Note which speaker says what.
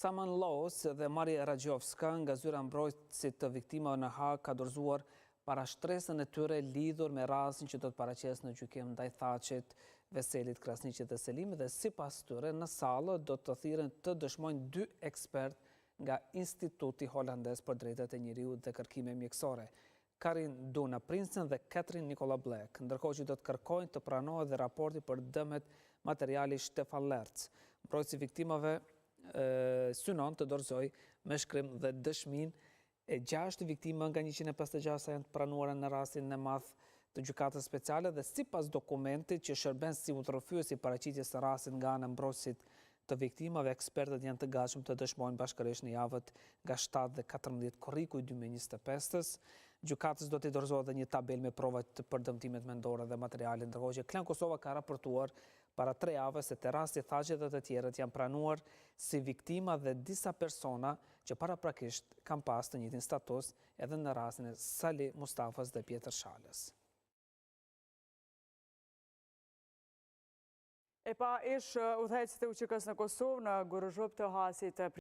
Speaker 1: Saman Laos dhe Marija Rajovska nga zyra mbrojtësit të viktimave në Hag ka dorëzuar para shtresën e tyre lidhur me rastin që do të paraqes në gjykim ndaj Thaqit, Veselit, Krasniqit dhe Selimit dhe sipas tyre në sallë do të thirren të dëshmojnë 2 ekspert nga Instituti Holandes për Drejtat e Njeriut dhe Kërkime Mjekësore, Karin Duna Prinsen dhe Katrin Nikola Black, ndërkohë që do të kërkojnë të pranohet dhe raporti për dëmet materiali Stefan Lerc. Mbrojtësi viktimave synon të dorëzoj me shkrim dhe dëshmin e 6 viktima nga 156 janë të pranuara në rastin e madh të gjykatës speciale dhe sipas dokumentit që shërben si udhërrëfyes i paraqitjes së rastit nga ana e mbrojtësit të viktimave, ekspertët janë të gatshëm të dëshmojnë bashkërisht në javët nga 7 dhe 14 korrikut 2025-s. Gjykatës do t'i dorëzohet edhe një tabel me provat për dëmtimet mendore dhe materiale, ndërkohë që Klan Kosova ka raportuar para 3 javë se te rasti Thaqit dhe të tjerët janë pranuar si viktima dhe disa persona që paraprakisht kanë pas të njëjtin status edhe në rastin e Sali Mustafas dhe Pjetër Shalës.
Speaker 2: E pa ish udhëheqësit e UÇK-s në Kosovë në Guruzhop të Hasit